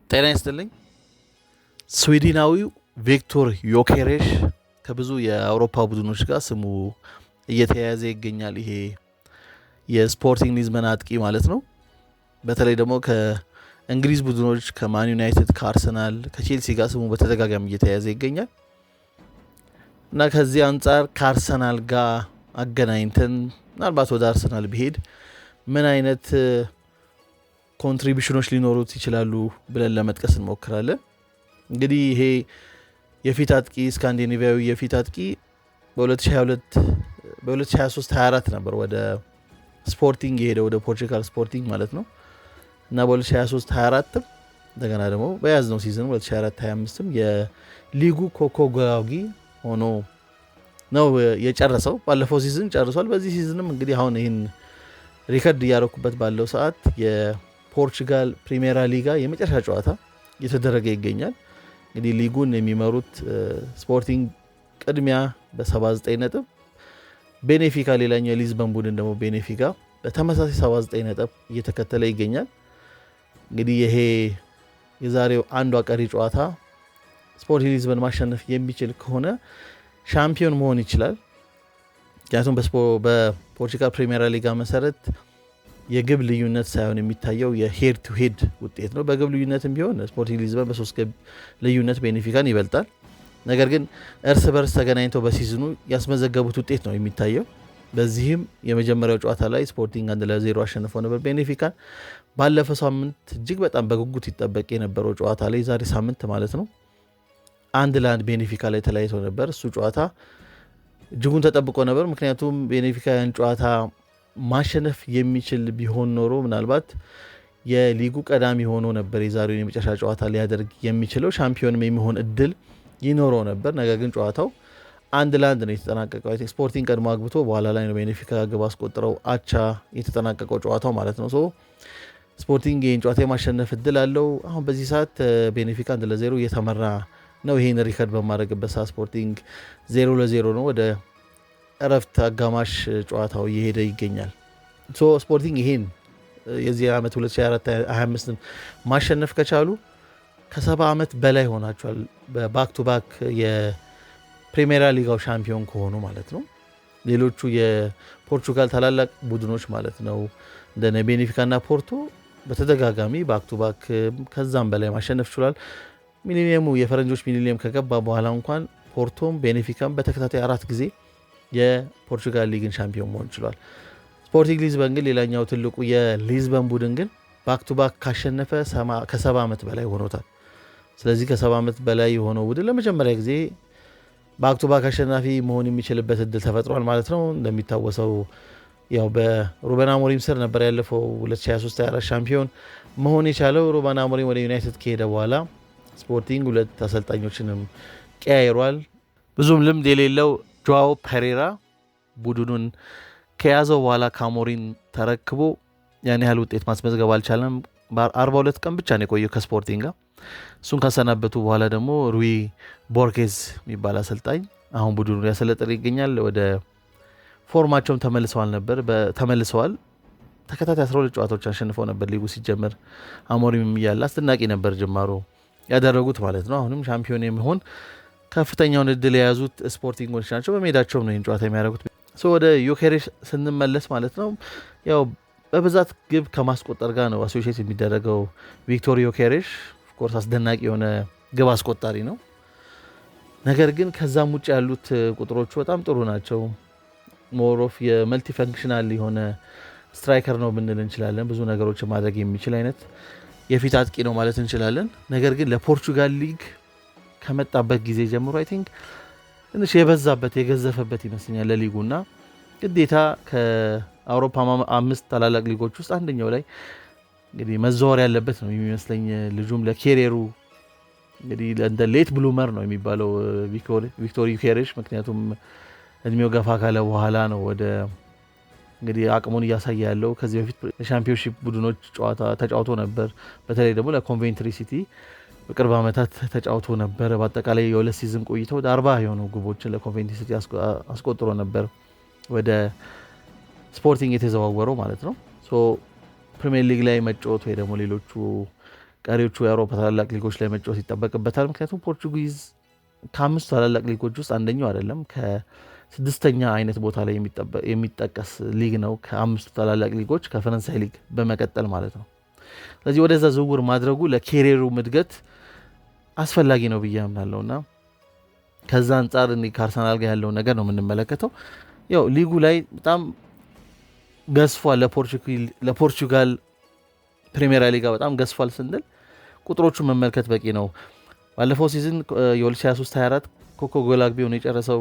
ጤና ይስጥልኝ። ስዊድናዊው ቪክቶር ዮኬሬሽ ከብዙ የአውሮፓ ቡድኖች ጋር ስሙ እየተያያዘ ይገኛል። ይሄ የስፖርቲንግ ሊዝበን አጥቂ ማለት ነው። በተለይ ደግሞ ከእንግሊዝ ቡድኖች ከማን ዩናይትድ፣ ከአርሰናል፣ ከቼልሲ ጋር ስሙ በተደጋጋሚ እየተያያዘ ይገኛል እና ከዚህ አንጻር ከአርሰናል ጋር አገናኝተን ምናልባት ወደ አርሰናል ቢሄድ ምን አይነት ኮንትሪቢሽኖች ሊኖሩት ይችላሉ ብለን ለመጥቀስ እንሞክራለን። እንግዲህ ይሄ የፊት አጥቂ ስካንዲኔቪያዊ የፊት አጥቂ በ2023-24 ነበር ወደ ስፖርቲንግ የሄደ ወደ ፖርቹጋል ስፖርቲንግ ማለት ነው እና በ2023-24 እንደገና ደግሞ በያዝነው ሲዝን 2024-25 የሊጉ ኮከብ ጎል አግቢ ሆኖ ነው የጨረሰው። ባለፈው ሲዝን ጨርሷል። በዚህ ሲዝንም እንግዲህ አሁን ይህን ሪከርድ እያረኩበት ባለው ሰዓት የፖርቹጋል ፕሪሜራ ሊጋ የመጨረሻ ጨዋታ እየተደረገ ይገኛል። እንግዲህ ሊጉን የሚመሩት ስፖርቲንግ ቅድሚያ በ79 ነጥብ፣ ቤኔፊካ ሌላኛው የሊዝበን ቡድን ደግሞ ቤኔፊካ በተመሳሳይ 79 ነጥብ እየተከተለ ይገኛል። እንግዲህ ይሄ የዛሬው አንዷ ቀሪ ጨዋታ ስፖርቲንግ ሊዝበን ማሸነፍ የሚችል ከሆነ ሻምፒዮን መሆን ይችላል። ምክንያቱም በፖርቹጋል ፕሪሜራ ሊጋ መሰረት የግብ ልዩነት ሳይሆን የሚታየው የሄድ ቱ ሄድ ውጤት ነው። በግብ ልዩነትም ቢሆን ስፖርቲንግ ሊዝበን በ3 ግብ ልዩነት ቤኔፊካን ይበልጣል። ነገር ግን እርስ በርስ ተገናኝተው በሲዝኑ ያስመዘገቡት ውጤት ነው የሚታየው። በዚህም የመጀመሪያው ጨዋታ ላይ ስፖርቲንግ 1-0 አሸንፈው ነበር ቤኔፊካን። ባለፈው ሳምንት እጅግ በጣም በጉጉት ይጠበቅ የነበረው ጨዋታ ላይ ዛሬ ሳምንት ማለት ነው 1-1 ቤኔፊካ ላይ ተለያይተው ነበር። እሱ ጨዋታ እጅጉን ተጠብቆ ነበር። ምክንያቱም ቤኔፊካ ያን ጨዋታ ማሸነፍ የሚችል ቢሆን ኖሮ ምናልባት የሊጉ ቀዳሚ ሆኖ ነበር የዛሬውን የመጨረሻ ጨዋታ ሊያደርግ የሚችለው፣ ሻምፒዮንም የሚሆን እድል ይኖረው ነበር። ነገር ግን ጨዋታው 1-1 ነው የተጠናቀቀው። ስፖርቲንግ ቀድሞ አግብቶ በኋላ ላይ ነው ቤኔፊካ ግብ አስቆጥረው አቻ የተጠናቀቀው ጨዋታው ማለት ነው። ስፖርቲንግ ይህን ጨዋታ የማሸነፍ እድል አለው። አሁን በዚህ ሰዓት ቤኔፊካ 1-0 እየተመራ ነው። ይህን ሪከርድ በማድረግበት ሰዓት ስፖርቲንግ 0-0 ነው ወደ እረፍት አጋማሽ ጨዋታው እየሄደ ይገኛል። ስፖርቲንግ ይሄን የዚህ ዓመት 2024-25 ማሸነፍ ከቻሉ ከ70 ዓመት በላይ ሆናቸዋል በባክ ቱ ባክ የፕሪሜራ ሊጋው ሻምፒዮን ከሆኑ ማለት ነው። ሌሎቹ የፖርቹጋል ታላላቅ ቡድኖች ማለት ነው እንደነ ቤኔፊካና ፖርቶ በተደጋጋሚ ባክ ቱ ባክ ከዛም በላይ ማሸነፍ ችሏል። ሚሊኒየሙ የፈረንጆች ሚሊኒየም ከገባ በኋላ እንኳን ፖርቶም ቤኔፊካም በተከታታይ 4 ጊዜ የፖርቹጋል ሊግን ሻምፒዮን መሆን ችሏል። ስፖርቲንግ ሊዝበን ግን ሌላኛው ትልቁ የሊዝበን ቡድን ግን ባክ ቱ ባክ ካሸነፈ ከ70 ዓመት በላይ ሆኖታል። ስለዚህ ከ70 ዓመት በላይ የሆነው ቡድን ለመጀመሪያ ጊዜ ባክ ቱ ባክ አሸናፊ መሆን የሚችልበት እድል ተፈጥሯል ማለት ነው። እንደሚታወሰው ያው በሩበን አሞሪም ስር ነበር ያለፈው 2023-24 ሻምፒዮን መሆን የቻለው። ሩበን አሞሪም ወደ ዩናይትድ ከሄደ በኋላ ስፖርቲንግ 2 አሰልጣኞችንም ቀያይሯል። ብዙም ልምድ የሌለው ጆዋው ፔሬራ ቡድኑን ከያዘው በኋላ ከአሞሪም ተረክቦ ያን ያህል ውጤት ማስመዝገብ አልቻለም። በ42 ቀን ብቻ ነው የቆየው ከስፖርቲንግ ጋር። እሱን ካሰናበቱ በኋላ ደግሞ ሩዊ ቦርጌዝ የሚባል አሰልጣኝ አሁን ቡድኑን ያሰለጠነ ይገኛል። ወደ ፎርማቸውም ተመልሰዋል። ተከታታይ 12 ጨዋታዎች አሸንፈው ነበር ሊጉ ሲጀመር። አሞሪም እያለ አስደናቂ ነበር ጅማሮ ያደረጉት ማለት ነው። አሁንም ሻምፒዮን የሚሆን ከፍተኛውን እድል የያዙት ስፖርቲንጎች ናቸው። በሜዳቸውም ነው ይህን ጨዋታ የሚያደርጉት። ወደ ዮኬሬሽ ስንመለስ ማለት ነው ያው በብዛት ግብ ከማስቆጠር ጋር ነው አሶሺየት የሚደረገው ቪክቶር ዮኬሬሽ። ኦፍኮርስ አስደናቂ የሆነ ግብ አስቆጣሪ ነው። ነገር ግን ከዛም ውጭ ያሉት ቁጥሮቹ በጣም ጥሩ ናቸው። ሞሮፍ የመልቲ ፈንክሽናል የሆነ ስትራይከር ነው ብንል እንችላለን። ብዙ ነገሮችን ማድረግ የሚችል አይነት የፊት አጥቂ ነው ማለት እንችላለን። ነገር ግን ለፖርቹጋል ሊግ ከመጣበት ጊዜ ጀምሮ አይ ቲንክ ትንሽ የበዛበት የገዘፈበት ይመስለኛል ለሊጉና ግዴታ ከአውሮፓ 5 ታላላቅ ሊጎች ውስጥ አንደኛው ላይ እንግዲህ መዘዋወር ያለበት ነው የሚመስለኝ። ልጁም ለኬሪየሩ እንግዲህ እንደ ሌት ብሉመር ነው የሚባለው ቪክቶር ዮኬሬሽ። ምክንያቱም እድሜው ገፋ ካለ በኋላ ነው ወደ እንግዲህ አቅሙን እያሳየ ያለው። ከዚህ በፊት ሻምፒዮንሺፕ ቡድኖች ተጫውቶ ነበር። በተለይ ደግሞ ለኮንቬንትሪ ሲቲ በቅርብ ዓመታት ተጫውቶ ነበር። በአጠቃላይ የ2 ሲዝን ቆይተው ወደ 40 የሆኑ ግቦችን ለኮንቬንትሪ ሲቲ አስቆጥሮ ነበር ወደ ስፖርቲንግ የተዘዋወረው ማለት ነው። ፕሪሚየር ሊግ ላይ መጫወት ወይ ደግሞ ሌሎቹ ቀሪዎቹ የአውሮፓ ታላላቅ ሊጎች ላይ መጫወት ይጠበቅበታል። ምክንያቱም ፖርቹጊዝ ከ5 ታላላቅ ሊጎች ውስጥ አንደኛው አይደለም፣ ከ6ኛ አይነት ቦታ ላይ የሚጠቀስ ሊግ ነው። ከ5 ታላላቅ ሊጎች ከፈረንሳይ ሊግ በመቀጠል ማለት ነው። ስለዚህ ወደዛ ዝውውር ማድረጉ ለኬሪየሩ እድገት አስፈላጊ ነው ብዬ አምናለሁ እና ከዛ አንጻር ከአርሰናል ጋር ያለው ነገር ነው የምንመለከተው። ያው ሊጉ ላይ በጣም ገዝፏል። ለፖርቹጋል ፕሪሚየር ሊጋ በጣም ገዝፏል ስንል ቁጥሮቹን መመልከት በቂ ነው። ባለፈው ሲዝን የ2023/24 ኮኮ ጎል አግቢ ሆኖ የጨረሰው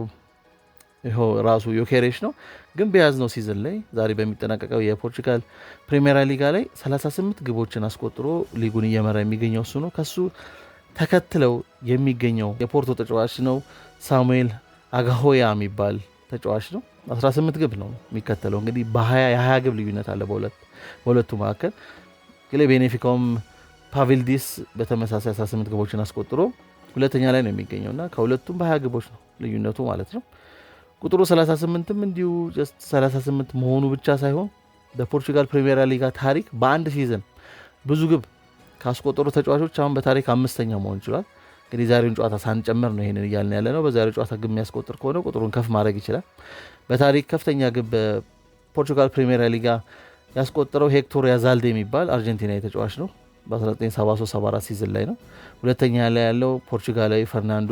ይኸው ራሱ ዮኬሬሽ ነው። ግን በያዝነው ሲዝን ላይ ዛሬ በሚጠናቀቀው የፖርቹጋል ፕሪሚየር ሊጋ ላይ 38 ግቦችን አስቆጥሮ ሊጉን እየመራ የሚገኘው እሱ ነው። ከሱ ተከትለው የሚገኘው የፖርቶ ተጫዋች ነው ሳሙኤል አጋሆያ የሚባል ተጫዋች ነው። 18 ግብ ነው የሚከተለው። እንግዲህ የ20 ግብ ልዩነት አለ በሁለቱ መካከል። ግን ቤኔፊካውም ፓቪልዲስ በተመሳሳይ 18 ግቦችን አስቆጥሮ ሁለተኛ ላይ ነው የሚገኘው እና ከሁለቱም በ20 ግቦች ነው ልዩነቱ ማለት ነው። ቁጥሩ 38ም እንዲሁ 38 መሆኑ ብቻ ሳይሆን በፖርቹጋል ፕሪሚየር ሊጋ ታሪክ በአንድ ሲዝን ብዙ ግብ ካስቆጠሩ ተጫዋቾች አሁን በታሪክ 5ኛ መሆን ይችላል። እንግዲህ ዛሬውን ጨዋታ ሳንጨምር ነው ይሄንን እያልን ያለ ነው። በዛሬው ጨዋታ ግብ የሚያስቆጥር ከሆነ ቁጥሩን ከፍ ማድረግ ይችላል። በታሪክ ከፍተኛ ግብ በፖርቹጋል ፕሪሚየር ሊጋ ያስቆጠረው ሄክቶር ያዛልዴ የሚባል አርጀንቲናዊ ተጫዋች ነው። በ1973/74 ሲዝን ላይ ነው። ሁለተኛ ላይ ያለው ፖርቹጋላዊ ፈርናንዶ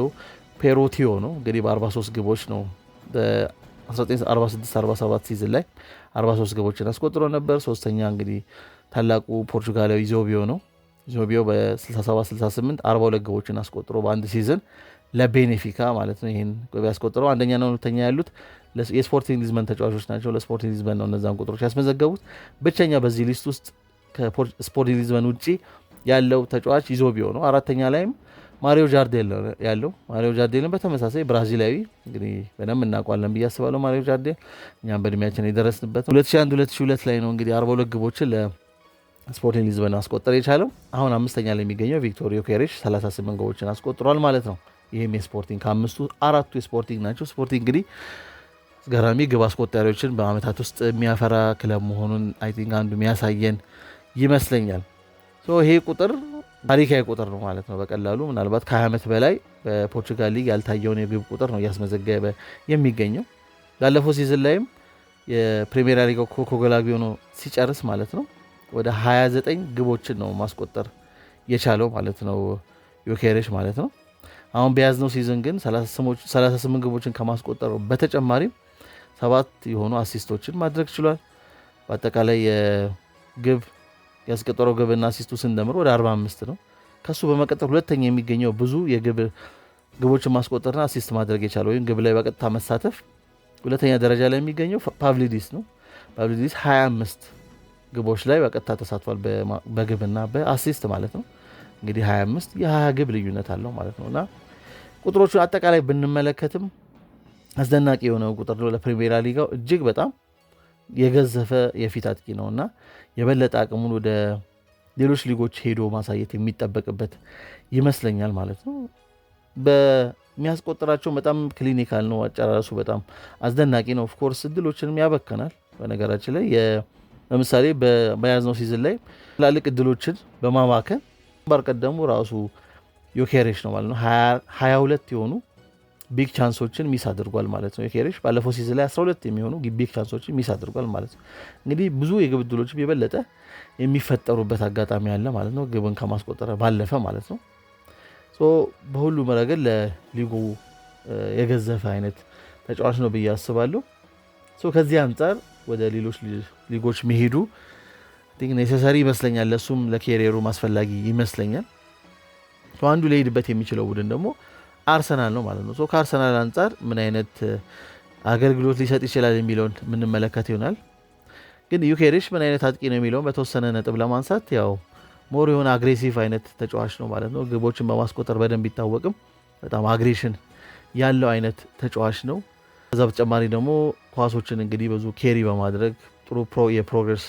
ፔሮቲዮ ነው። እንግዲህ በ43 ግቦች ነው። በ1946/47 ሲዝን ላይ 43 ግቦችን አስቆጥሮ ነበር። ሶስተኛ እንግዲህ ታላቁ ፖርቹጋላዊ ዞቢዮ ነው። ዞቢዮ በ67/68 42 ግቦችን አስቆጥሮ በአንድ ሲዝን ለቤኔፊካ ማለት ነው ይህን ግብ ያስቆጥረው። አንደኛና ሁለተኛ ያሉት የስፖርቲንግ ሊዝበን ተጫዋቾች ናቸው። ለስፖርቲንግ ሊዝበን ነው እነዛን ቁጥሮች ያስመዘገቡት። ብቸኛ በዚህ ሊስት ውስጥ ከስፖርቲንግ ሊዝበን ውጭ ያለው ተጫዋች ዞቢዮ ነው። አራተኛ ላይም ማሪዮ ጃርዴል ያለው። ማሪዮ ጃርዴልን በተመሳሳይ ብራዚላዊ እንግዲህ በደንብ እናውቋለን ብዬ አስባለሁ። ማሪዮ ጃርዴል እኛም በእድሜያችን የደረስንበት 2001-2002 ላይ ነው እንግዲህ 42 ግቦችን ለስፖርቲንግ ሊዝበን አስቆጠር የቻለው። አሁን 5ኛ ላይ የሚገኘው ቪክቶር ዮኬሬሽ 38 ግቦችን አስቆጥሯል ማለት ነው። ይህም የስፖርቲንግ ከ5ቱ 4ቱ የስፖርቲንግ ናቸው። ስፖርቲንግ እንግዲህ ገራሚ ግብ አስቆጣሪዎችን በአመታት ውስጥ የሚያፈራ ክለብ መሆኑን አይ ቲንክ አንዱ የሚያሳየን ይመስለኛል። ይሄ ቁጥር ታሪካዊ ቁጥር ነው ማለት ነው። በቀላሉ ምናልባት ከ20 ዓመት በላይ በፖርቹጋል ሊግ ያልታየውን የግብ ቁጥር ነው እያስመዘገበ የሚገኘው። ባለፈው ሲዝን ላይም የፕሪሚየር ሊጋው ኮኮ ጎል አግቢ ሆኖ ሲጨርስ ማለት ነው ወደ 29 ግቦችን ነው ማስቆጠር የቻለው ማለት ነው ዮኬሬሽ ማለት ነው። አሁን በያዝነው ሲዝን ግን 38 ግቦችን ከማስቆጠሩ በተጨማሪም 7 የሆኑ አሲስቶችን ማድረግ ችሏል። በአጠቃላይ የግብ ያስቆጠረው ግብና አሲስቱ ስንደምር ወደ 45 ነው። ከሱ በመቀጠል ሁለተኛ የሚገኘው ብዙ ግቦችን ማስቆጠርና አሲስት ማድረግ የቻለው ወይም ግብ ላይ በቀጥታ መሳተፍ ሁለተኛ ደረጃ ላይ የሚገኘው ፓቭሊዲስ ነው። ፓቭሊዲስ 25 ግቦች ላይ በቀጥታ ተሳትፏል፣ በግብና በአሲስት ማለት ነው። እንግዲህ 25 የ20 ግብ ልዩነት አለው ማለት ነውና ቁጥሮቹ አጠቃላይ ብንመለከትም አስደናቂ የሆነው ቁጥር ነው። ለፕሪሚየር ሊጋው እጅግ በጣም የገዘፈ የፊት አጥቂ ነውና የበለጠ አቅሙን ወደ ሌሎች ሊጎች ሄዶ ማሳየት የሚጠበቅበት ይመስለኛል ማለት ነው። በሚያስቆጥራቸው በጣም ክሊኒካል ነው። አጨራረሱ በጣም አስደናቂ ነው። ኦፍኮርስ እድሎችንም ያበከናል። በነገራችን ላይ ለምሳሌ በያዝነው ሲዝን ላይ ትላልቅ እድሎችን በማባከን ባር ቀደሙ ራሱ ዮኬሬሽ ነው ማለት ነው። 22 የሆኑ ቢግ ቻንሶችን ሚስ አድርጓል ማለት ነው። ዮኬሬሽ ባለፈው ሲዝን ላይ 12 የሚሆኑ ቢግ ቻንሶችን ሚስ አድርጓል ማለት ነው። እንግዲህ ብዙ የግብ ዕድሎችም የበለጠ የሚፈጠሩበት አጋጣሚ አለ ማለት ነው፣ ግብን ከማስቆጠር ባለፈ ማለት ነው። በሁሉም ረገድ ለሊጉ የገዘፈ አይነት ተጫዋች ነው ብዬ አስባለሁ። ከዚህ አንጻር ወደ ሌሎች ሊጎች መሄዱ ኔሴሰሪ ይመስለኛል። ለሱም ለኬሪየሩ አስፈላጊ ይመስለኛል። አንዱ ሊሄድበት የሚችለው ቡድን ደግሞ አርሰናል ነው ማለት ነው። ከአርሰናል አንጻር ምን አይነት አገልግሎት ሊሰጥ ይችላል የሚለውን የምንመለከት ይሆናል። ግን ዮኬሬሽ ምን አይነት አጥቂ ነው የሚለውን በተወሰነ ነጥብ ለማንሳት ያው ሞር የሆነ አግሬሲቭ አይነት ተጫዋች ነው ማለት ነው። ግቦችን በማስቆጠር በደንብ ቢታወቅም በጣም አግሬሽን ያለው አይነት ተጫዋች ነው። ከዛ በተጨማሪ ደግሞ ኳሶችን እንግዲህ ብዙ ኬሪ በማድረግ ጥሩ የፕሮግረስ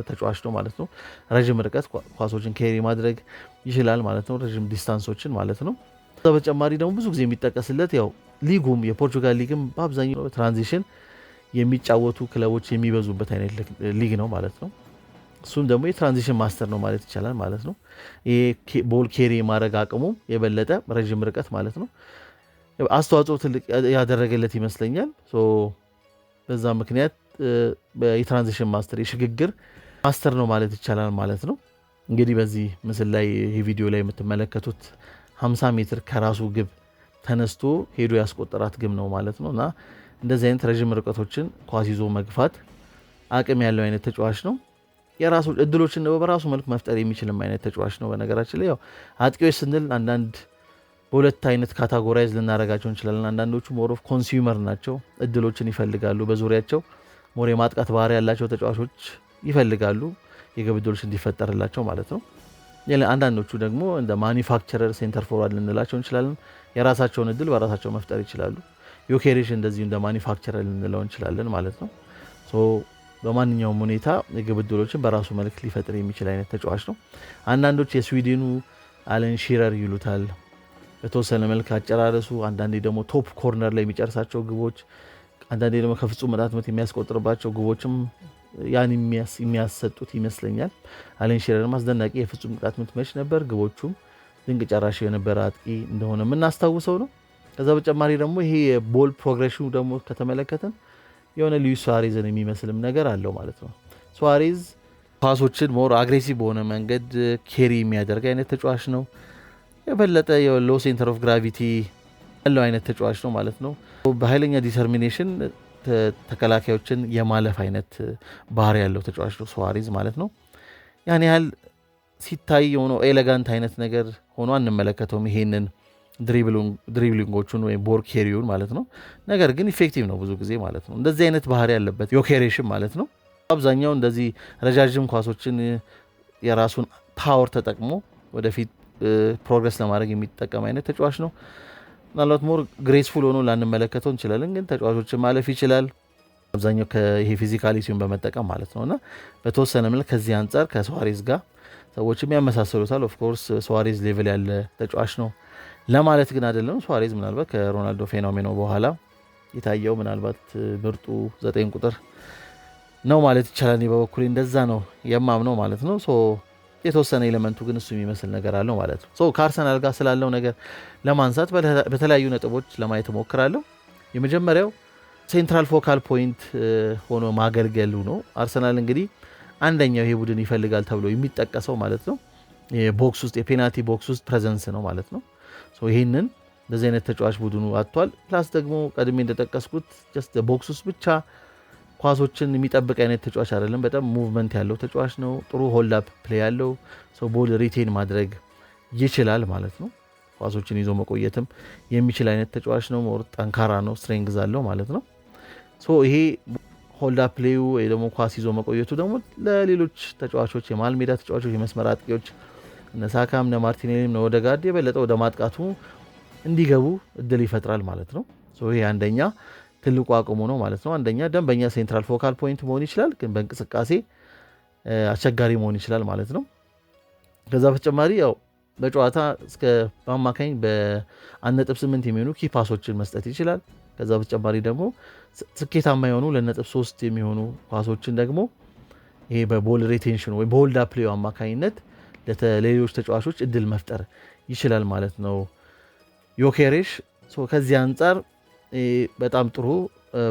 ተጫዋች ነው ማለት ነው። ረዥም ርቀት ኳሶችን ኬሪ ማድረግ ይችላል ማለት ነው፣ ረዥም ዲስታንሶችን ማለት ነው። ከዛ በተጨማሪ ደግሞ ብዙ ጊዜ የሚጠቀስለት ያው ሊጉም የፖርቹጋል ሊግም በአብዛኛው ትራንዚሽን የሚጫወቱ ክለቦች የሚበዙበት አይነት ሊግ ነው ማለት ነው። እሱም ደግሞ የትራንዚሽን ማስተር ነው ማለት ይቻላል ማለት ነው። ይሄ ቦል ኬሪ ማድረግ አቅሙ የበለጠ ረዥም ርቀት ማለት ነው አስተዋጽኦ ትልቅ ያደረገለት ይመስለኛል። በዛ ምክንያት የትራንዚሽን ማስተር የሽግግር ማስተር ነው ማለት ይቻላል ማለት ነው። እንግዲህ በዚህ ምስል ላይ ይህ ቪዲዮ ላይ የምትመለከቱት 50 ሜትር ከራሱ ግብ ተነስቶ ሄዶ ያስቆጠራት ግብ ነው ማለት ነው። እና እንደዚህ አይነት ረዥም ርቀቶችን ኳስ ይዞ መግፋት አቅም ያለው አይነት ተጫዋች ነው። የራሱ እድሎችን በራሱ መልክ መፍጠር የሚችልም አይነት ተጫዋች ነው። በነገራችን ላይ ያው አጥቂዎች ስንል አንዳንድ በሁለት አይነት ካታጎራይዝ ልናደርጋቸው እንችላለን። አንዳንዶቹ ሞር ኦፍ ኮንሱመር ናቸው፣ እድሎችን ይፈልጋሉ። በዙሪያቸው ሞር የማጥቃት ባህሪ ያላቸው ተጫዋቾች ይፈልጋሉ የግብ እድሎች እንዲፈጠርላቸው ማለት ነው። አንዳንዶቹ ደግሞ እንደ ማኒፋክቸረር ሴንተር ፎርዋርድ ልንላቸው እንችላለን። የራሳቸውን እድል በራሳቸው መፍጠር ይችላሉ። ዮኬሬሽ እንደዚሁ እንደ ማኒፋክቸረር ልንለው እንችላለን ማለት ነው። በማንኛውም ሁኔታ የግብ እድሎችን በራሱ መልክ ሊፈጥር የሚችል አይነት ተጫዋች ነው። አንዳንዶች የስዊድኑ አለን ሺረር ይሉታል በተወሰነ መልክ አጨራረሱ። አንዳንዴ ደግሞ ቶፕ ኮርነር ላይ የሚጨርሳቸው ግቦች፣ አንዳንዴ ደግሞ ከፍጹም ቅጣት ምት የሚያስቆጥርባቸው ግቦችም ያን የሚያሰጡት ይመስለኛል። አለን ሺረርም አስደናቂ የፍጹም ቅጣት ምት መች ነበር። ግቦቹም ድንቅ ጨራሽ የነበረ አጥቂ እንደሆነ የምናስታውሰው ነው። ከዛ በተጨማሪ ደግሞ ይሄ የቦል ፕሮግሬሽኑ ደግሞ ከተመለከተን የሆነ ሉዊስ ሱዋሬዝን የሚመስልም ነገር አለው ማለት ነው። ሱዋሬዝ ፓሶችን ሞር አግሬሲቭ በሆነ መንገድ ኬሪ የሚያደርግ አይነት ተጫዋች ነው። የበለጠ ሎ ሴንተር ኦፍ ግራቪቲ ያለው አይነት ተጫዋች ነው ማለት ነው። በኃይለኛ ዲተርሚኔሽን ተከላካዮችን የማለፍ አይነት ባህሪ ያለው ተጫዋች ነው ሱዋሬዝ ማለት ነው። ያን ያህል ሲታይ የሆነው ኤሌጋንት አይነት ነገር ሆኖ አንመለከተውም ይሄንን ድሪብሊንጎቹን ወይም ቦል ኬሪውን ማለት ነው። ነገር ግን ኢፌክቲቭ ነው ብዙ ጊዜ ማለት ነው። እንደዚህ አይነት ባህሪ ያለበት ዮኬሬሽም ማለት ነው። አብዛኛው እንደዚህ ረዣዥም ኳሶችን የራሱን ፓወር ተጠቅሞ ወደፊት ፕሮግረስ ለማድረግ የሚጠቀም አይነት ተጫዋች ነው። ምናልባት ሞር ግሬስፉል ሆኖ ላንመለከተው እንችላለን፣ ግን ተጫዋቾችን ማለፍ ይችላል አብዛኛው ይሄ ፊዚካሊቲውን በመጠቀም ማለት ነው። እና በተወሰነ መልክ ከዚህ አንጻር ከሱዋሬዝ ጋር ሰዎችም ያመሳሰሉታል። ኦፍኮርስ ሱዋሬዝ ሌቭል ያለ ተጫዋች ነው ለማለት ግን አይደለም። ሱዋሬዝ ምናልባት ከሮናልዶ ፌኖሜኖ በኋላ የታየው ምናልባት ምርጡ 9 ቁጥር ነው ማለት ይቻላል። በበኩሌ እንደዛ ነው የማምነው ማለት ነው። የተወሰነ ኤሌመንቱ ግን እሱ የሚመስል ነገር አለው ማለት ነው። ከአርሰናል ጋር ስላለው ነገር ለማንሳት በተለያዩ ነጥቦች ለማየት እሞክራለሁ። የመጀመሪያው ሴንትራል ፎካል ፖይንት ሆኖ ማገልገሉ ነው። አርሰናል እንግዲህ አንደኛው ይሄ ቡድን ይፈልጋል ተብሎ የሚጠቀሰው ማለት ነው ቦክስ ውስጥ የፔናልቲ ቦክስ ውስጥ ፕሬዘንስ ነው ማለት ነው። ይህንን እንደዚህ አይነት ተጫዋች ቡድኑ አጥቷል። ፕላስ ደግሞ ቀድሜ እንደጠቀስኩት ጀስት ቦክስ ውስጥ ብቻ ኳሶችን የሚጠብቅ አይነት ተጫዋች አይደለም። በጣም ሙቭመንት ያለው ተጫዋች ነው። ጥሩ ሆልድ አፕ ፕሌይ ያለው ቦል ሪቴን ማድረግ ይችላል ማለት ነው። ኳሶችን ይዞ መቆየትም የሚችል አይነት ተጫዋች ነው። ጠንካራ ነው፣ ስትሬንግዝ አለው ማለት ነው። ይሄ ሆልድ አፕ ፕሌዩ ወይ ደግሞ ኳስ ይዞ መቆየቱ ደግሞ ለሌሎች ተጫዋቾች የመሃል ሜዳ ተጫዋቾች፣ የመስመር አጥቂዎች እነ ሳካም እነ ማርቲኔሊም እነ ኦዴጋርድ የበለጠ ወደ ማጥቃቱ እንዲገቡ እድል ይፈጥራል ማለት ነው። ይሄ አንደኛ ትልቁ አቅሙ ነው ማለት ነው። አንደኛ ደንበኛ ሴንትራል ፎካል ፖይንት መሆን ይችላል፣ ግን በእንቅስቃሴ አስቸጋሪ መሆን ይችላል ማለት ነው። ከዛ በተጨማሪ ያው በጨዋታ እስከ በአማካኝ በ1.8 የሚሆኑ ኪ ፓሶችን መስጠት ይችላል። ከዛ በተጨማሪ ደግሞ ስኬታማ የሆኑ 2.3 የሚሆኑ ፓሶችን ደግሞ ይሄ በቦል ሪቴንሽን ወይ በሆልድ አፕ ፕሌዩ አማካኝነት ለሌሎች ተጫዋቾች እድል መፍጠር ይችላል ማለት ነው ዮኬሬሽ። ከዚህ አንጻር በጣም ጥሩ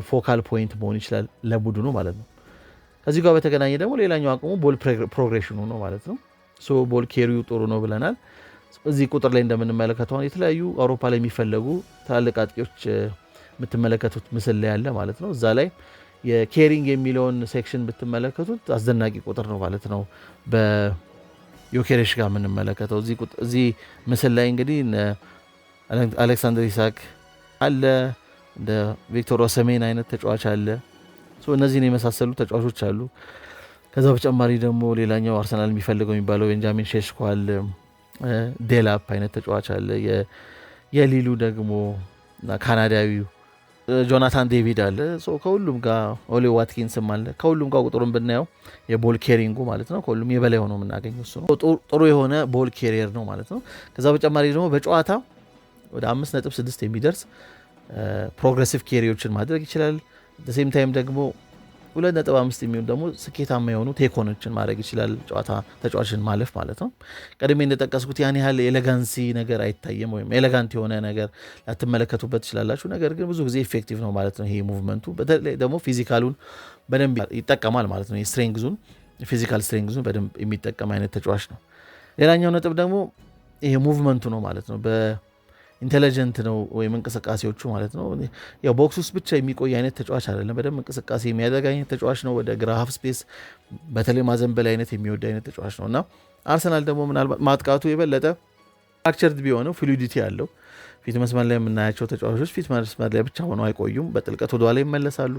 ፎካል ፖይንት መሆን ይችላል ለቡድኑ ማለት ነው። ከዚህ ጋር በተገናኘ ደግሞ ሌላኛው አቅሙ ቦል ፕሮግሬሽኑ ነው ማለት ነው። ቦል ኬሪው ጥሩ ነው ብለናል። እዚህ ቁጥር ላይ እንደምንመለከተው የተለያዩ አውሮፓ ላይ የሚፈለጉ ትላልቅ አጥቂዎች የምትመለከቱት ምስል ላይ ያለ ማለት ነው። እዛ ላይ የኬሪንግ የሚለውን ሴክሽን ብትመለከቱት አስደናቂ ቁጥር ነው ማለት ነው በዮኬሬሽ ጋር የምንመለከተው። እዚህ ምስል ላይ እንግዲህ አሌክሳንደር ኢሳክ አለ፣ እንደ ቪክቶር ኦሰሜን አይነት ተጫዋች አለ። እነዚህን የመሳሰሉ ተጫዋቾች አሉ። ከዛ በተጨማሪ ደግሞ ሌላኛው አርሰናል የሚፈልገው የሚባለው ቤንጃሚን ሼሽኮ አለ፣ ዴላፕ አይነት ተጫዋች አለ። የሊሉ ደግሞ ካናዳዊው ጆናታን ዴቪድ አለ። ከሁሉም ጋር ኦሌ ዋትኪንስም አለ። ከሁሉም ጋር ቁጥሩን ብናየው የቦል ኬሪንጉ ማለት ነው ከሁሉም የበላይ ሆኖ የምናገኘው እሱ ነው። ጥሩ የሆነ ቦል ኬሪየር ነው ማለት ነው። ከዛ በተጨማሪ ደግሞ በጨዋታ ወደ 5.6 የሚደርስ ፕሮግሬሲቭ ኬሪዎችን ማድረግ ይችላል። ሴም ታይም ደግሞ 2.5 የሚሆን ደግሞ ስኬታማ የሆኑ ቴኮኖችን ማድረግ ይችላል። ጨዋታ ተጫዋችን ማለፍ ማለት ነው። ቀድሜ እንደጠቀስኩት ያን ያህል ኤሌጋንሲ ነገር አይታየም፣ ወይም ኤሌጋንት የሆነ ነገር ላትመለከቱበት ትችላላችሁ። ነገር ግን ብዙ ጊዜ ኢፌክቲቭ ነው ማለት ነው። ይሄ ሙቭመንቱ በተለይ ደግሞ ፊዚካሉን በደንብ ይጠቀማል ማለት ነው። ስትሬንግዙን ፊዚካል ስትሬንግዙን በደንብ የሚጠቀም አይነት ተጫዋች ነው። ሌላኛው ነጥብ ደግሞ ይሄ ሙቭመንቱ ነው ማለት ነው። ኢንቴሊጀንት ነው ወይም እንቅስቃሴዎቹ ማለት ነው። ያው ቦክስ ውስጥ ብቻ የሚቆይ አይነት ተጫዋች አይደለም። በደንብ እንቅስቃሴ የሚያደርግ አይነት ተጫዋች ነው። ወደ ግራ ሀፍ ስፔስ በተለይ ማዘንበል አይነት የሚወድ አይነት ተጫዋች ነው እና አርሰናል ደግሞ ምናልባት ማጥቃቱ የበለጠ ስትራክቸርድ ቢሆነው ፍሉዲቲ ያለው ፊት መስመር ላይ የምናያቸው ተጫዋቾች ፊት መስመር ላይ ብቻ ሆነው አይቆዩም። በጥልቀት ወደኋላ ይመለሳሉ።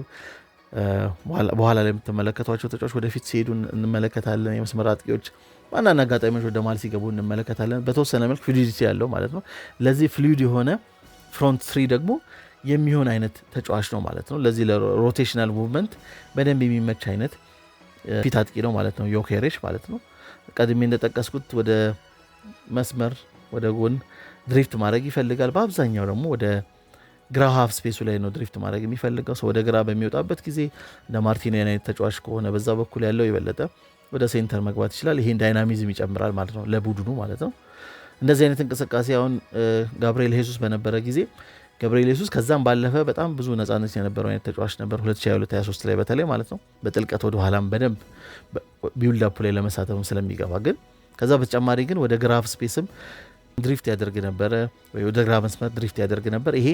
በኋላ ላይ የምትመለከቷቸው ተጫዋች ወደፊት ሲሄዱ እንመለከታለን። የመስመር አጥቂዎች በአንዳንድ አጋጣሚዎች ወደ ማል ሲገቡ እንመለከታለን። በተወሰነ መልክ ፍሉዲቲ ያለው ማለት ነው። ለዚህ ፍሉድ የሆነ ፍሮንት ትሪ ደግሞ የሚሆን አይነት ተጫዋች ነው ማለት ነው። ለዚህ ለሮቴሽናል ሙቭመንት በደንብ የሚመች አይነት ፊት አጥቂ ነው ማለት ነው ዮኬሬሽ ማለት ነው። ቀድሜ እንደጠቀስኩት ወደ መስመር ወደ ጎን ድሪፍት ማድረግ ይፈልጋል። በአብዛኛው ደግሞ ወደ ግራ ሀፍ ስፔሱ ላይ ነው ድሪፍት ማድረግ የሚፈልገው። ሰው ወደ ግራ በሚወጣበት ጊዜ እንደ ማርቲኔሊ አይነት ተጫዋች ከሆነ በዛ በኩል ያለው የበለጠ ወደ ሴንተር መግባት ይችላል። ይሄን ዳይናሚዝም ይጨምራል ማለት ነው ለቡድኑ ማለት ነው። እንደዚህ አይነት እንቅስቃሴ አሁን ጋብርኤል ሄሱስ በነበረ ጊዜ ጋብርኤል ሄሱስ ከዛም ባለፈ በጣም ብዙ ነፃነት የነበረው አይነት ተጫዋች ነበር 2022-23 ላይ በተለይ ማለት ነው። በጥልቀት ወደ ኋላም በደንብ ቢውልድ አፕ ላይ ለመሳተፍም ስለሚገባ ግን ከዛ በተጨማሪ ግን ወደ ግራ ሀፍ ስፔስም ድሪፍት ያደርግ ነበረ ወይ ወደ ግራ መስመር ድሪፍት ያደርግ ነበር። ይሄ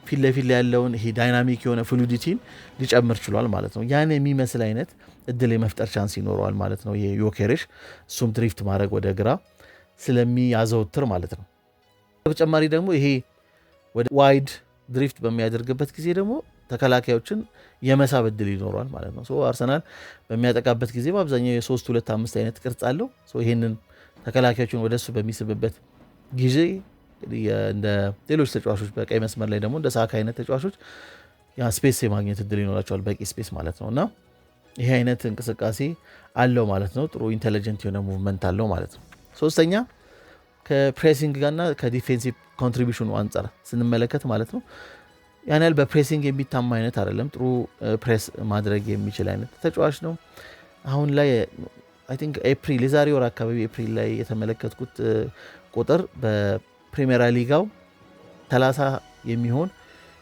ፊት ለፊት ላይ ያለውን ይሄ ዳይናሚክ የሆነ ፍሉዲቲን ሊጨምር ችሏል ማለት ነው። ያን የሚመስል አይነት እድል የመፍጠር ቻንስ ይኖረዋል ማለት ነው ይሄ ዮኬሬሽ እሱም ድሪፍት ማድረግ ወደ ግራ ስለሚያዘወትር ማለት ነው። በተጨማሪ ደግሞ ይሄ ወደ ዋይድ ድሪፍት በሚያደርግበት ጊዜ ደግሞ ተከላካዮችን የመሳብ እድል ይኖረዋል ማለት ነው። አርሰናል በሚያጠቃበት ጊዜ በአብዛኛው የ3-2-5 አይነት ቅርጽ አለው። ይሄንን ተከላካዮችን ወደሱ በሚስብበት ጊዜ እንደ ሌሎች ተጫዋቾች በቀይ መስመር ላይ ደግሞ እንደ ሳካ አይነት ተጫዋቾች ያ ስፔስ የማግኘት እድል ይኖራቸዋል፣ በቂ ስፔስ ማለት ነው። እና ይሄ አይነት እንቅስቃሴ አለው ማለት ነው። ጥሩ ኢንቴሊጀንት የሆነ ሙቭመንት አለው ማለት ነው። ሶስተኛ ከፕሬሲንግ ጋርና ከዲፌንሲቭ ኮንትሪቢሽኑ አንጻር ስንመለከት ማለት ነው ያን ያህል በፕሬሲንግ የሚታማ አይነት አይደለም። ጥሩ ፕሬስ ማድረግ የሚችል አይነት ተጫዋች ነው። አሁን ላይ አይ ቲንክ የዛሬ ወር አካባቢ ኤፕሪል ላይ የተመለከትኩት ቁጥር በፕሪሚየር ሊጋው 30 የሚሆን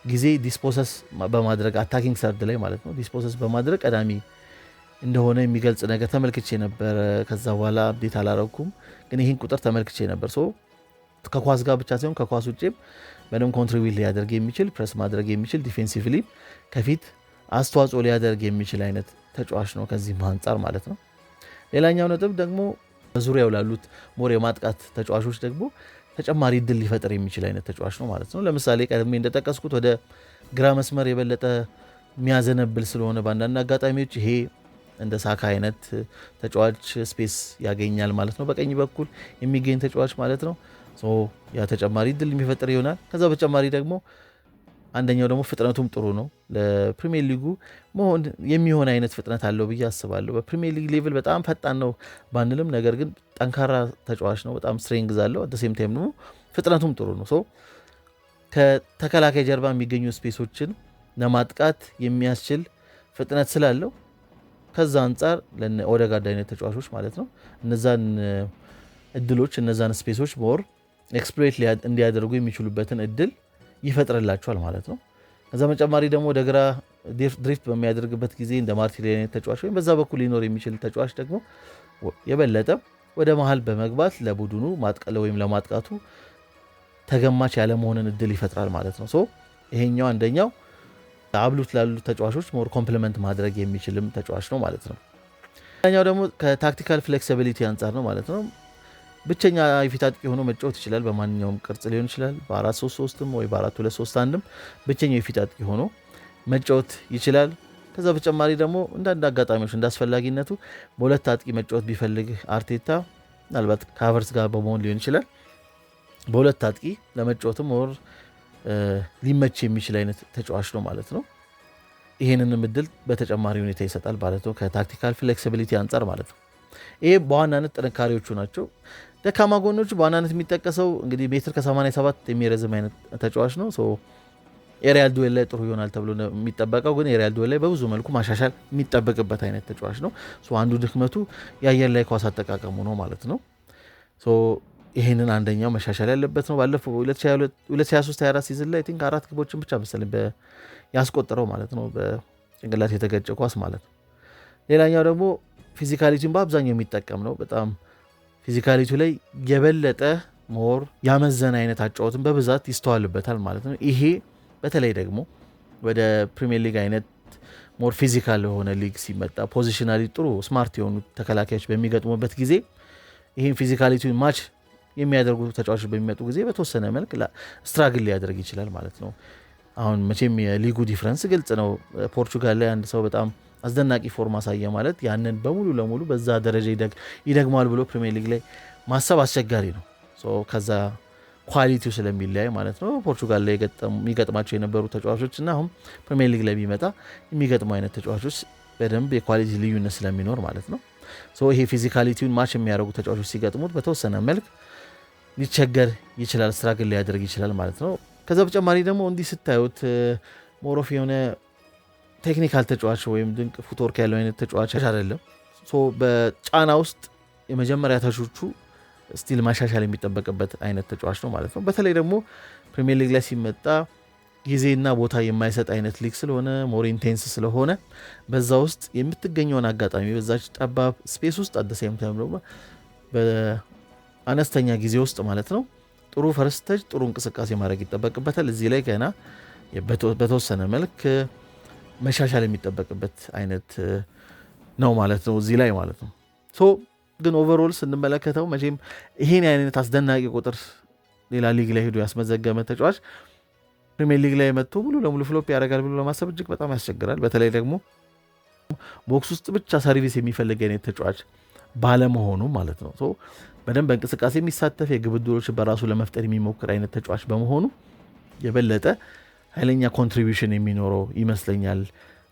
ጊዜ ዲስፖሰስ በማድረግ አታኪንግ ሰርድ ላይ ማለት ነው ዲስፖሰስ በማድረግ ቀዳሚ እንደሆነ የሚገልጽ ነገር ተመልክቼ ነበር። ከዛ በኋላ አፕዴት አላረኩም፣ ግን ይህን ቁጥር ተመልክቼ ነበር። ከኳስ ጋር ብቻ ሳይሆን ከኳስ ውጭም በደንብ ኮንትሪቢዩት ሊያደርግ የሚችል ፕሬስ ማድረግ የሚችል ዲፌንሲቭሊ ከፊት አስተዋጽኦ ሊያደርግ የሚችል አይነት ተጫዋች ነው ከዚህም አንጻር ማለት ነው። ሌላኛው ነጥብ ደግሞ በዙሪያው ላሉት ሞር የማጥቃት ተጫዋቾች ደግሞ ተጨማሪ እድል ሊፈጥር የሚችል አይነት ተጫዋች ነው ማለት ነው። ለምሳሌ ቀድሜ እንደጠቀስኩት ወደ ግራ መስመር የበለጠ የሚያዘነብል ስለሆነ በአንዳንድ አጋጣሚዎች ይሄ እንደ ሳካ አይነት ተጫዋች ስፔስ ያገኛል ማለት ነው። በቀኝ በኩል የሚገኝ ተጫዋች ማለት ነው። ያ ተጨማሪ እድል የሚፈጥር ይሆናል። ከዛ በተጨማሪ ደግሞ አንደኛው ደግሞ ፍጥነቱም ጥሩ ነው። ለፕሪሚየር ሊጉ መሆን የሚሆን አይነት ፍጥነት አለው ብዬ አስባለሁ። በፕሪሚየር ሊግ ሌቭል በጣም ፈጣን ነው ባንልም፣ ነገር ግን ጠንካራ ተጫዋች ነው። በጣም ስትሬንግዝ አለው። አት ሴም ታይም ደግሞ ፍጥነቱም ጥሩ ነው። ከተከላካይ ጀርባ የሚገኙ ስፔሶችን ለማጥቃት የሚያስችል ፍጥነት ስላለው ከዛ አንጻር ለኦዴጋርድ አይነት ተጫዋቾች ማለት ነው እነዛን እድሎች እነዛን ስፔሶች ሞር ኤክስፕሎይት እንዲያደርጉ የሚችሉበትን እድል ይፈጥርላቸዋል ማለት ነው። ከዛ መጨማሪ ደግሞ ወደ ግራ ድሪፍት በሚያደርግበት ጊዜ እንደ ማርቲኔሊ አይነት ተጫዋች ወይም በዛ በኩል ሊኖር የሚችል ተጫዋች ደግሞ የበለጠ ወደ መሀል በመግባት ለቡድኑ ወይም ለማጥቃቱ ተገማች ያለመሆንን እድል ይፈጥራል ማለት ነው። ይሄኛው አንደኛው አብሉት ላሉ ተጫዋቾች ሞር ኮምፕሊመንት ማድረግ የሚችልም ተጫዋች ነው ማለት ነው። ሌላኛው ደግሞ ከታክቲካል ፍሌክሲቢሊቲ አንጻር ነው ማለት ነው። ብቸኛ የፊት አጥቂ ሆኖ መጫወት ይችላል። በማንኛውም ቅርጽ ሊሆን ይችላል። በ4-3-3 ወይ በ4-2-3-1 ብቸኛው የፊት አጥቂ ሆኖ መጫወት ይችላል። ከዛ በተጨማሪ ደግሞ እንዳንድ አጋጣሚዎች እንዳስፈላጊነቱ በሁለት አጥቂ መጫወት ቢፈልግ አርቴታ ምናልባት ከሀቨርስ ጋር በመሆን ሊሆን ይችላል በሁለት አጥቂ ለመጫወትም ወር ሊመች የሚችል አይነት ተጫዋች ነው ማለት ነው። ይሄንንም እድል በተጨማሪ ሁኔታ ይሰጣል ማለት ነው ከታክቲካል ፍሌክሲቢሊቲ አንጻር ማለት ነው። ይሄ በዋናነት ጥንካሬዎቹ ናቸው። ደካማ ጎኖቹ በዋናነት የሚጠቀሰው እንግዲህ ሜትር ከ87 የሚረዝም አይነት ተጫዋች ነው። ኤሪያል ዱዌል ላይ ጥሩ ይሆናል ተብሎ የሚጠበቀው ግን ኤሪያል ዱዌል ላይ በብዙ መልኩ ማሻሻል የሚጠበቅበት አይነት ተጫዋች ነው። አንዱ ድክመቱ የአየር ላይ ኳስ አጠቃቀሙ ነው ማለት ነው። ይህንን አንደኛው መሻሻል ያለበት ነው። ባለፈው 2023/24 ሲዝን ላይ ቲንክ 4 ግቦችን ብቻ መሰለኝ ያስቆጠረው ማለት ነው፣ በጭንቅላት የተገጨ ኳስ ማለት ነው። ሌላኛው ደግሞ ፊዚካሊቲውን በአብዛኛው የሚጠቀም ነው። በጣም ፊዚካሊቲ ላይ የበለጠ ሞር ያመዘነ አይነት አጫወትን በብዛት ይስተዋልበታል ማለት ነው። ይሄ በተለይ ደግሞ ወደ ፕሪሚየር ሊግ አይነት ሞር ፊዚካል የሆነ ሊግ ሲመጣ ፖዚሽናሊ ጥሩ ስማርት የሆኑ ተከላካዮች በሚገጥሙበት ጊዜ ይህን ፊዚካሊቲውን ማች የሚያደርጉ ተጫዋቾች በሚመጡ ጊዜ በተወሰነ መልክ ስትራግል ሊያደርግ ይችላል ማለት ነው። አሁን መቼም የሊጉ ዲፍረንስ ግልጽ ነው። ፖርቹጋል ላይ አንድ ሰው በጣም አስደናቂ ፎርም አሳየ ማለት ያንን በሙሉ ለሙሉ በዛ ደረጃ ይደግማል ብሎ ፕሪሚየር ሊግ ላይ ማሰብ አስቸጋሪ ነው። ከዛ ኳሊቲው ስለሚለያይ ማለት ነው። ፖርቹጋል ላይ የሚገጥማቸው የነበሩ ተጫዋቾች እና አሁን ፕሪሚየር ሊግ ላይ ቢመጣ የሚገጥሙ አይነት ተጫዋቾች በደንብ የኳሊቲ ልዩነት ስለሚኖር ማለት ነው። ይሄ ፊዚካሊቲውን ማች የሚያደርጉ ተጫዋቾች ሲገጥሙት በተወሰነ መልክ ሊቸገር ይችላል፣ ስትራግል ሊያደርግ ይችላል ማለት ነው። ከዛ በተጨማሪ ደግሞ እንዲህ ስታዩት ሞሮፍ የሆነ ቴክኒካል ተጫዋች ወይም ድንቅ ፉትወርክ ያለው አይነት ተጫዋች አይደለም። በጫና ውስጥ የመጀመሪያ ተቾቹ ስቲል ማሻሻል የሚጠበቅበት አይነት ተጫዋች ነው ማለት ነው። በተለይ ደግሞ ፕሪሚየር ሊግ ላይ ሲመጣ ጊዜና ቦታ የማይሰጥ አይነት ሊግ ስለሆነ ሞር ኢንቴንስ ስለሆነ በዛ ውስጥ የምትገኘውን አጋጣሚ በዛች ጠባብ ስፔስ ውስጥ አደሰም ታይም ደግሞ በአነስተኛ ጊዜ ውስጥ ማለት ነው ጥሩ ፈርስት ጥሩ እንቅስቃሴ ማድረግ ይጠበቅበታል። እዚህ ላይ ገና በተወሰነ መልክ መሻሻል የሚጠበቅበት አይነት ነው ማለት ነው እዚህ ላይ ማለት ነው። ግን ኦቨርኦል ስንመለከተው መቼም ይሄን አይነት አስደናቂ ቁጥር ሌላ ሊግ ላይ ሄዶ ያስመዘገመ ተጫዋች ፕሪሚየር ሊግ ላይ መጥቶ ሙሉ ለሙሉ ፍሎፕ ያደርጋል ብሎ ለማሰብ እጅግ በጣም ያስቸግራል። በተለይ ደግሞ ቦክስ ውስጥ ብቻ ሰርቪስ የሚፈልግ አይነት ተጫዋች ባለመሆኑ ማለት ነው። በደንብ በእንቅስቃሴ የሚሳተፍ የግብ ዕድሎችን በራሱ ለመፍጠር የሚሞክር አይነት ተጫዋች በመሆኑ የበለጠ ኃይለኛ ኮንትሪቢዩሽን የሚኖረው ይመስለኛል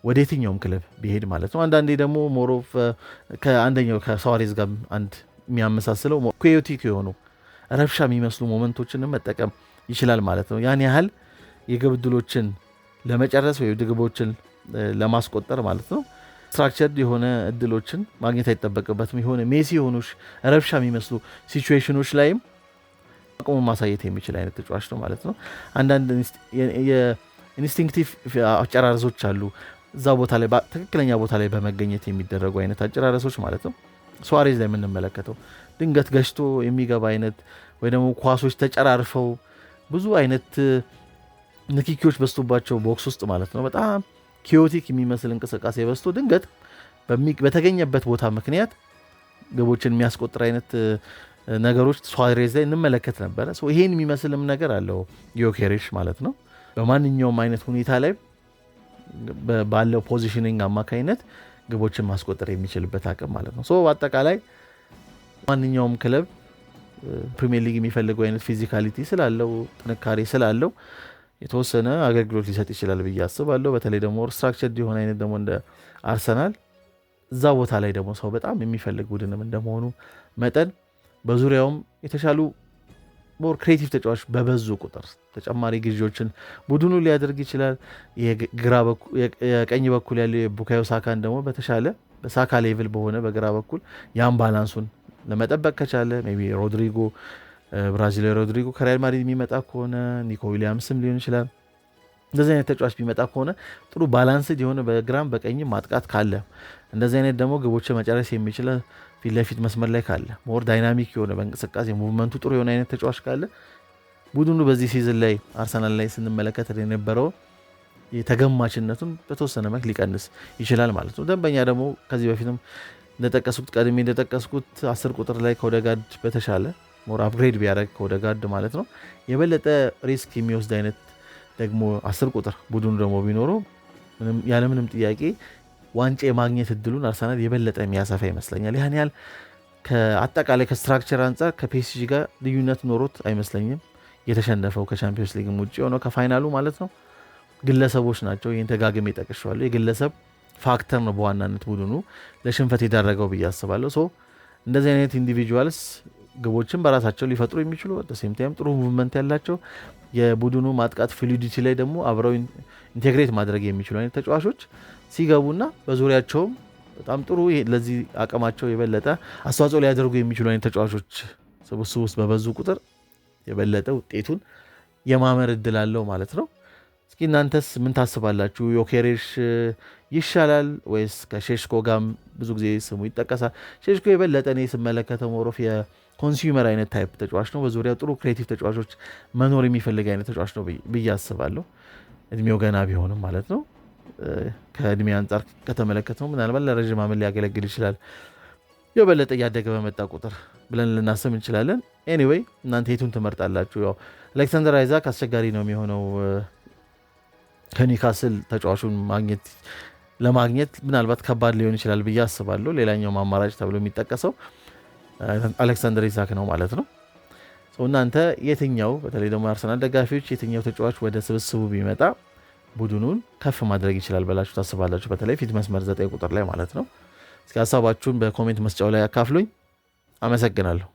ወደ የትኛውም ክለብ ቢሄድ ማለት ነው። አንዳንዴ ደግሞ ሞሮፍ ከአንደኛው ከሳዋሬዝ ጋር አንድ የሚያመሳስለው ኩዮቲክ የሆኑ ረብሻ የሚመስሉ ሞመንቶችንም መጠቀም ይችላል ማለት ነው። ያን ያህል የግብ ዕድሎችን ለመጨረስ ወይ ግቦችን ለማስቆጠር ማለት ነው ስትራክቸርድ የሆነ እድሎችን ማግኘት አይጠበቅበትም። የሆነ ሜሲ የሆኑ ረብሻ የሚመስሉ ሲቹዌሽኖች ላይም አቅሙ ማሳየት የሚችል አይነት ተጫዋች ነው ማለት ነው። አንዳንድ የኢንስቲንክቲቭ አጨራረሶች አሉ እዛ ቦታ ላይ ትክክለኛ ቦታ ላይ በመገኘት የሚደረጉ አይነት አጨራረሶች ማለት ነው። ሱዋሬዝ ላይ የምንመለከተው ድንገት ገሽቶ የሚገባ አይነት ወይ ደግሞ ኳሶች ተጨራርፈው ብዙ አይነት ንክኪዎች በስቶባቸው ቦክስ ውስጥ ማለት ነው በጣም ኪዮቲክ የሚመስል እንቅስቃሴ በስቶ ድንገት በተገኘበት ቦታ ምክንያት ግቦችን የሚያስቆጥር አይነት ነገሮች ሱዋሬዝ ላይ እንመለከት ነበረ። ይሄን የሚመስልም ነገር አለው ዮኬሬሽ ማለት ነው። በማንኛውም አይነት ሁኔታ ላይ ባለው ፖዚሽኒንግ አማካኝነት ግቦችን ማስቆጠር የሚችልበት አቅም ማለት ነው። በአጠቃላይ ማንኛውም ክለብ ፕሪሚየር ሊግ የሚፈልገው አይነት ፊዚካሊቲ ስላለው ጥንካሬ ስላለው የተወሰነ አገልግሎት ሊሰጥ ይችላል ብዬ አስባለሁ። በተለይ ደግሞ ስትራክቸርድ የሆነ አይነት ደግሞ እንደ አርሰናል እዛ ቦታ ላይ ደግሞ ሰው በጣም የሚፈልግ ቡድንም እንደመሆኑ መጠን በዙሪያውም የተሻሉ ሞር ክሬቲቭ ተጫዋች በበዙ ቁጥር ተጨማሪ ግዢዎችን ቡድኑ ሊያደርግ ይችላል። የቀኝ በኩል ያለው የቡካዮ ሳካን ደግሞ በተሻለ በሳካ ሌቭል በሆነ በግራ በኩል ያን ባላንሱን ለመጠበቅ ከቻለ ሜይ ቢ ሮድሪጎ ብራዚላዊ ሮድሪጎ ከሪያል ማድሪድ የሚመጣ ከሆነ ኒኮ ዊሊያምስም ሊሆን ይችላል። እንደዚህ አይነት ተጫዋች ቢመጣ ከሆነ ጥሩ ባላንስድ የሆነ በግራም በቀኝም ማጥቃት ካለ እንደዚህ አይነት ደግሞ ግቦችን መጨረስ የሚችል ፊት ለፊት መስመር ላይ ካለ ሞር ዳይናሚክ የሆነ በእንቅስቃሴ ሙቭመንቱ ጥሩ የሆነ አይነት ተጫዋች ካለ ቡድኑ በዚህ ሲዝን ላይ አርሰናል ላይ ስንመለከት የነበረው የተገማችነቱን በተወሰነ መልክ ሊቀንስ ይችላል ማለት ነው። ደንበኛ ደግሞ ከዚህ በፊትም ቀድሜ እንደጠቀስኩት 10 ቁጥር ላይ ከኦዴጋርድ በተሻለ ሞር አፕግሬድ ቢያደርግ ከኦዴጋርድ ማለት ነው የበለጠ ሪስክ የሚወስድ አይነት ደግሞ 10 ቁጥር ቡድኑ ደግሞ ቢኖረው ያለምንም ጥያቄ ዋንጫ የማግኘት እድሉን አርሰናል የበለጠ የሚያሰፋ ይመስለኛል። ያን ያህል ከአጠቃላይ ከስትራክቸር አንጻር ከፒኤስጂ ጋር ልዩነት ኖሮት አይመስለኝም። የተሸነፈው ከቻምፒዮንስ ሊግም ውጭ ሆነው ከፋይናሉ ማለት ነው ግለሰቦች ናቸው። ይህን ተጋግሜ ጠቅሼዋለሁ። የግለሰብ ፋክተር ነው በዋናነት ቡድኑ ለሽንፈት የዳረገው ብዬ አስባለሁ። እንደዚህ አይነት ኢንዲቪጁዋልስ ግቦችን በራሳቸው ሊፈጥሩ የሚችሉ ሴም ታይም ጥሩ ሙቭመንት ያላቸው የቡድኑ ማጥቃት ፍሉዲቲ ላይ ደግሞ አብረው ኢንቴግሬት ማድረግ የሚችሉ አይነት ተጫዋቾች ሲገቡና በዙሪያቸውም በጣም ጥሩ ለዚህ አቅማቸው የበለጠ አስተዋጽኦ ሊያደርጉ የሚችሉ አይነት ተጫዋቾች ስብስብ ውስጥ በበዙ ቁጥር የበለጠ ውጤቱን የማመር እድል አለው ማለት ነው። እስኪ እናንተስ ምን ታስባላችሁ? ዮኬሬሽ ይሻላል ወይስ ከሼሽኮ ጋር ብዙ ጊዜ ስሙ ይጠቀሳል? ሼሽኮ የበለጠ እኔ ስመለከተው ሞሮፍ የኮንሱመር አይነት ታይፕ ተጫዋች ነው። በዙሪያው ጥሩ ክሬቲቭ ተጫዋቾች መኖር የሚፈልግ አይነት ተጫዋች ነው ብዬ አስባለሁ። እድሜው ገና ቢሆንም ማለት ነው። ከእድሜ አንጻር ከተመለከተው ምናልባት ለረዥም ዓመት ሊያገለግል ይችላል የበለጠ እያደገ በመጣ ቁጥር ብለን ልናስብ እንችላለን። ኤኒዌይ እናንተ የቱን ትመርጣላችሁ? ያው አሌክሳንደር አይዛክ አስቸጋሪ ነው የሚሆነው ከኒውካስል ተጫዋቹን ለማግኘት ምናልባት ከባድ ሊሆን ይችላል ብዬ አስባለሁ። ሌላኛው አማራጭ ተብሎ የሚጠቀሰው አሌክሳንደር አይዛክ ነው ማለት ነው። እናንተ የትኛው በተለይ ደግሞ አርሰናል ደጋፊዎች የትኛው ተጫዋች ወደ ስብስቡ ቢመጣ ቡድኑን ከፍ ማድረግ ይችላል ብላችሁ ታስባላችሁ? በተለይ ፊት መስመር 9 ቁጥር ላይ ማለት ነው። እስኪ ሀሳባችሁን በኮሜንት መስጫው ላይ አካፍሉኝ። አመሰግናለሁ።